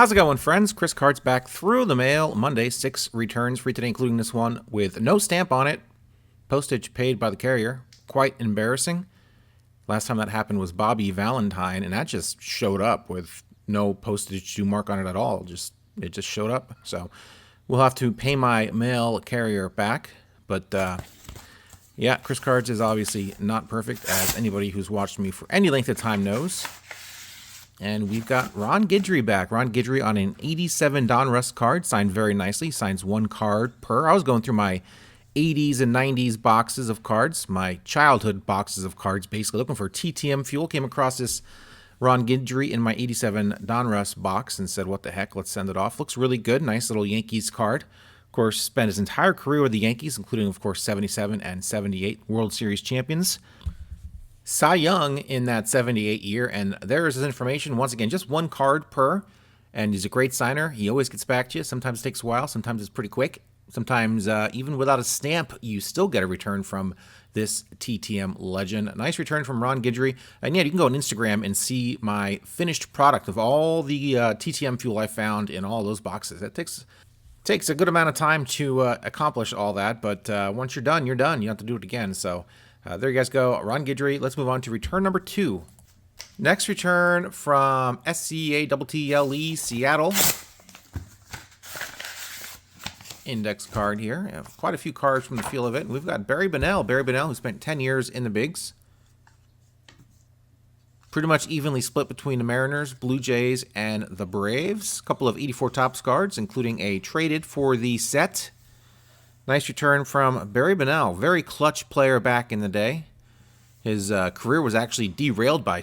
How's it going, friends? Chris Cart's back through the mail. Monday, 6 returns free today, including this one with no stamp on it. Postage paid by the carrier. Quite embarrassing. Last time that happened was Bobby Valentine, and that just showed up with no postage due mark on it at all. It just showed up. So we'll have to pay my mail carrier back. But yeah, Chris Cards is obviously not perfect, as anybody who's watched me for any length of time knows. And we've got Ron Guidry back. Ron Guidry on an 87 Donruss card, signed very nicely. Signs one card per. I was going through my 80s and 90s boxes of cards, my childhood boxes of cards, basically looking for TTM fuel. Came across this Ron Guidry in my 87 Donruss box and said, what the heck, let's send it off. Looks really good. Nice little Yankees card. Of course, spent his entire career with the Yankees, including, of course, 77 and 78 World Series champions. Cy Young in that 78 year, and there is his information. Once again, just one card per, and he's a great signer. He always gets back to you. Sometimes it takes a while. Sometimes it's pretty quick. Sometimes even without a stamp, you still get a return from this TTM legend. Nice return from Ron Guidry. And yeah, you can go on Instagram and see my finished product of all the TTM fuel I found in all those boxes. That takes a good amount of time to accomplish all that, but once you're done, you're done. You don't have to do it again. So there you guys go, Ron Guidry. Let's move on to return number 2. Next return from SCATTLE Seattle. Index card here. Quite a few cards from the feel of it. We've got Barry Bonnell. Barry Bonnell, who spent 10 years in the bigs. Pretty much evenly split between the Mariners, Blue Jays, and the Braves. A couple of 84 Topps cards, including a traded for the set. Nice return from Barry Bonnell. Very clutch player back in the day. His career was actually derailed by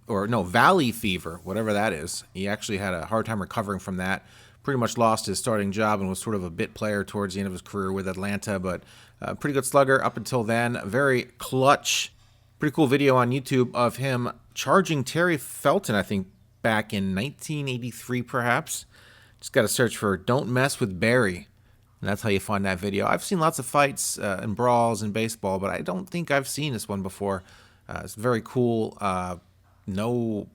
valley fever, whatever that is. He actually had a hard time recovering from that. Pretty much lost his starting job and was sort of a bit player towards the end of his career with Atlanta, but pretty good slugger up until then. Very clutch. Pretty cool video on YouTube of him charging Terry Felton, I think, back in 1983, perhaps. Just got to search for "Don't Mess with Barry." And that's how you find that video. I've seen lots of fights and brawls in baseball, but I don't think I've seen this one before. It's very cool. No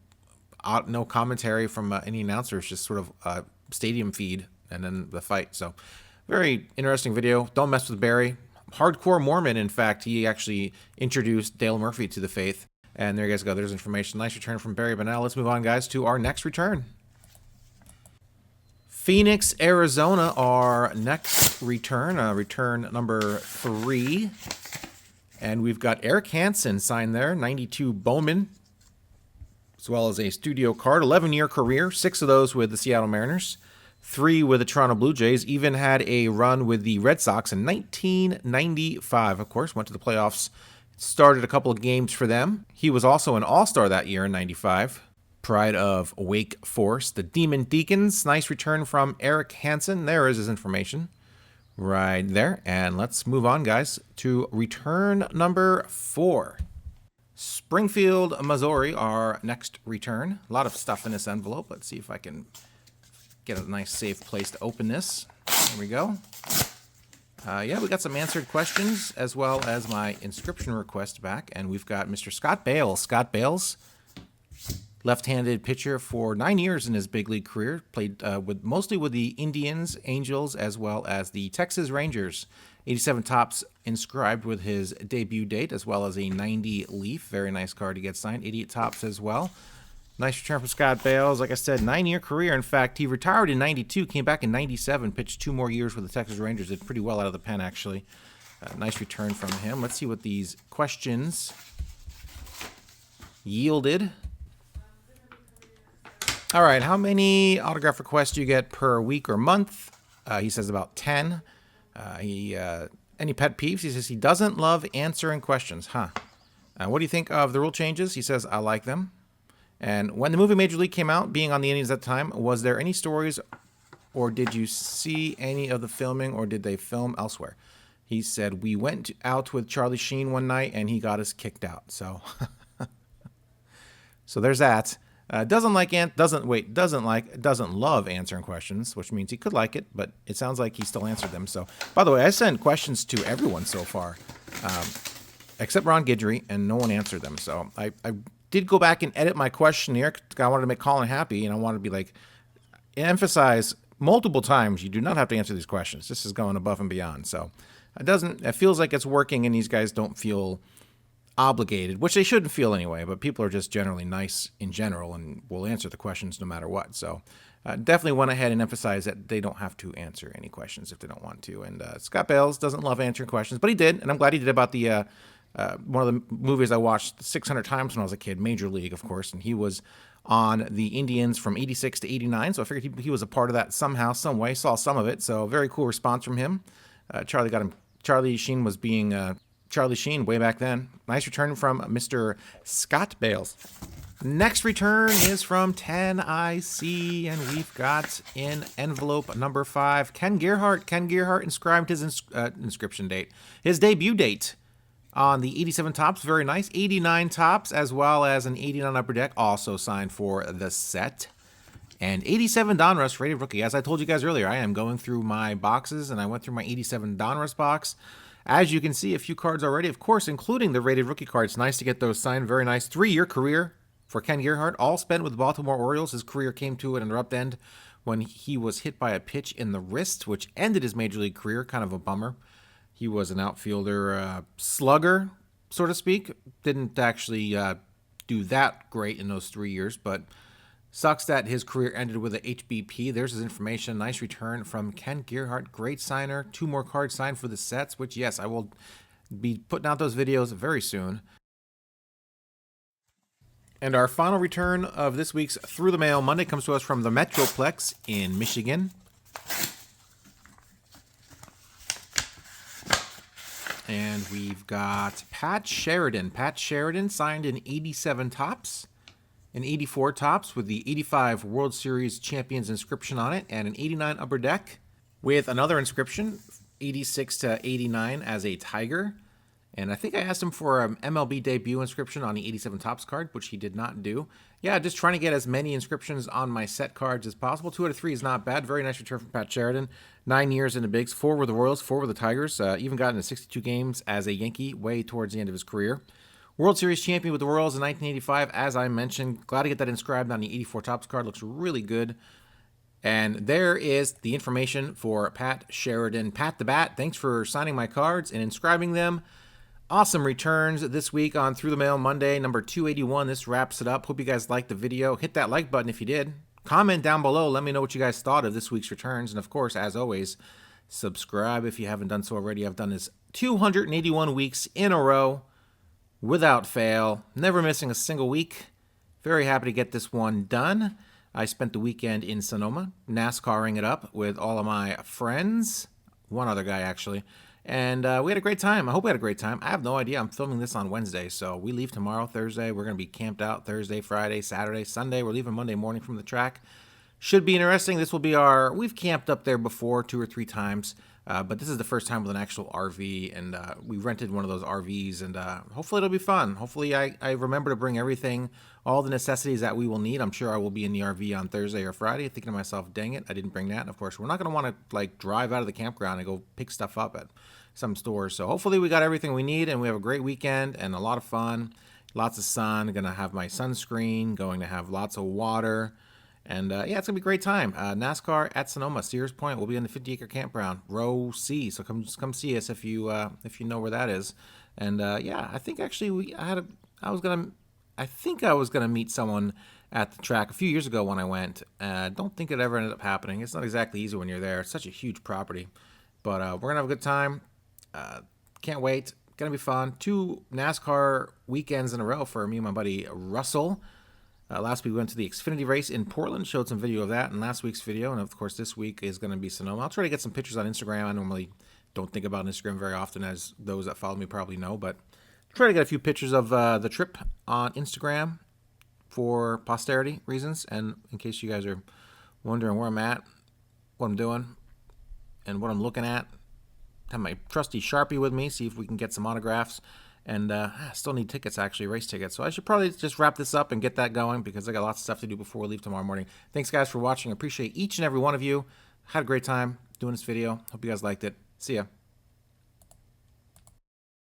commentary from any announcers, just sort of stadium feed and then the fight. So very interesting video. Don't mess with Barry. Hardcore Mormon, in fact. He actually introduced Dale Murphy to the faith. And there you guys go. There's information. Nice return from Barry Bonnell. Let's move on, guys, to our next return. Phoenix, Arizona, our next return. Return number 3. And we've got Eric Hanson signed there. 92 Bowman, as well as a studio card. 11-year career. 6 of those with the Seattle Mariners. 3 with the Toronto Blue Jays. Even had a run with the Red Sox in 1995. Of course, went to the playoffs. Started a couple of games for them. He was also an All-Star that year in 95. Pride of Wake Forest. The Demon Deacons. Nice return from Eric Hanson. There is his information right there. And let's move on, guys, to return number 4. Springfield, Missouri, our next return. A lot of stuff in this envelope. Let's see if I can get a nice safe place to open this. There we go. Yeah, we got some answered questions as well as my inscription request back. And we've got Mr. Scott Bales. Scott Bales, left-handed pitcher for 9 years in his big league career. Played mostly with the Indians, Angels, as well as the Texas Rangers. 87 Topps inscribed with his debut date, as well as a 90 Leaf. Very nice card to get signed. 88 Topps as well. Nice return from Scott Bales. Like I said, 9-year career. In fact, he retired in 92, came back in 97, pitched 2 more years with the Texas Rangers. Did pretty well out of the pen, actually. Nice return from him. Let's see what these questions yielded. All right, how many autograph requests do you get per week or month? He says about 10. Any pet peeves? He says he doesn't love answering questions. What do you think of the rule changes? He says, I like them. And when the movie Major League came out, being on the Indians at the time, was there any stories or did you see any of the filming or did they film elsewhere? He said, we went out with Charlie Sheen one night and he got us kicked out. So, so there's that. Doesn't love answering questions, which means he could like it, but it sounds like he still answered them. So, by the way, I sent questions to everyone so far, except Ron Guidry, and no one answered them. So I did go back and edit my questionnaire. I wanted to make Colin happy, and I wanted to be like, emphasize multiple times, you do not have to answer these questions. This is going above and beyond. So it feels like it's working, and these guys don't feel obligated, which they shouldn't feel anyway, but people are just generally nice in general and will answer the questions no matter what. So definitely went ahead and emphasized that they don't have to answer any questions if they don't want to. And Scott Bales doesn't love answering questions, but he did, and I'm glad he did about the one of the movies I watched 600 times when I was a kid, Major League, of course, and he was on the Indians from 86 to 89, so I figured he was a part of that somehow, some way, saw some of it, so very cool response from him. Charlie Sheen was being Charlie Sheen way back then. Nice return from Mr. Scott Bales. Next return is from 10IC, and we've got in envelope number 5, Ken Gearhart. Ken Gearhart inscribed his inscription date, his debut date on the 87 Topps. Very nice. 89 Topps, as well as an 89 Upper Deck, also signed for the set. And 87 Donruss rated rookie. As I told you guys earlier, I am going through my boxes, and I went through my 87 Donruss box. As you can see, a few cards already, of course, including the rated rookie cards. Nice to get those signed. Very nice. 3-year career for Ken Gearhart, all spent with the Baltimore Orioles. His career came to an abrupt end when he was hit by a pitch in the wrist, which ended his major league career. Kind of a bummer. He was an outfielder slugger, so to speak. Didn't actually do that great in those 3 years, but sucks that his career ended with a HBP. There's his information. Nice return from Ken Gearhart. Great signer. 2 more cards signed for the sets, which, yes, I will be putting out those videos very soon. And our final return of this week's Through the Mail Monday comes to us from the Metroplex in Michigan. And we've got Pat Sheridan. Pat Sheridan signed in 87 Topps, an 84 Topps with the 85 World Series Champions inscription on it, and an 89 Upper Deck with another inscription, 86 to 89 as a Tiger. And I think I asked him for an MLB debut inscription on the 87 Topps card, which he did not do. Yeah, just trying to get as many inscriptions on my set cards as possible. 2 out of 3 is not bad. Very nice return from Pat Sheridan. 9 years in the bigs, 4 with the Royals, 4 with the Tigers. Even got into 62 games as a Yankee way towards the end of his career. World Series champion with the Royals in 1985, as I mentioned. Glad to get that inscribed on the 84 Topps card. Looks really good. And there is the information for Pat Sheridan. Pat the Bat, thanks for signing my cards and inscribing them. Awesome returns this week on Through the Mail Monday, number 281. This wraps it up. Hope you guys liked the video. Hit that like button if you did. Comment down below. Let me know what you guys thought of this week's returns. And of course, as always, subscribe if you haven't done so already. I've done this 281 weeks in a row without fail. Never missing a single week. Very happy to get this one done. I spent the weekend in Sonoma, NASCARing it up with all of my friends. One other guy, actually. And we had a great time. I hope we had a great time. I have no idea. I'm filming this on Wednesday, so we leave tomorrow, Thursday. We're going to be camped out Thursday, Friday, Saturday, Sunday. We're leaving Monday morning from the track. Should be interesting. This will be we've camped up there before 2 or 3 times, but this is the first time with an actual RV, and we rented one of those RVs, and hopefully it'll be fun. Hopefully I remember to bring everything, all the necessities that we will need. I'm sure I will be in the RV on Thursday or Friday, thinking to myself, dang it, I didn't bring that. And of course, we're not going to want to like drive out of the campground and go pick stuff up at some stores. So hopefully we got everything we need, and we have a great weekend and a lot of fun, lots of sun. Going to have my sunscreen, going to have lots of water. And yeah, it's going to be a great time. NASCAR at Sonoma, Sears Point. We'll be in the 50-acre campground, row C. So come see us if you know where that is. And yeah, I think actually I was gonna meet someone at the track a few years ago when I went. Don't think it ever ended up happening. It's not exactly easy when you're there. It's such a huge property. But we're gonna have a good time. Can't wait. Gonna be fun. 2 NASCAR weekends in a row for me and my buddy Russell. Last week we went to the Xfinity race in Portland, showed some video of that in last week's video, and of course this week is going to be Sonoma. I'll try to get some pictures on Instagram. I normally don't think about Instagram very often, as those that follow me probably know, but try to get a few pictures of the trip on Instagram for posterity reasons, and in case you guys are wondering where I'm at, what I'm doing, and what I'm looking at. I have my trusty Sharpie with me, see if we can get some autographs. And I still need tickets, actually, race tickets. So I should probably just wrap this up and get that going because I got lots of stuff to do before we leave tomorrow morning. Thanks, guys, for watching. I appreciate each and every one of you. Had a great time doing this video. Hope you guys liked it. See ya.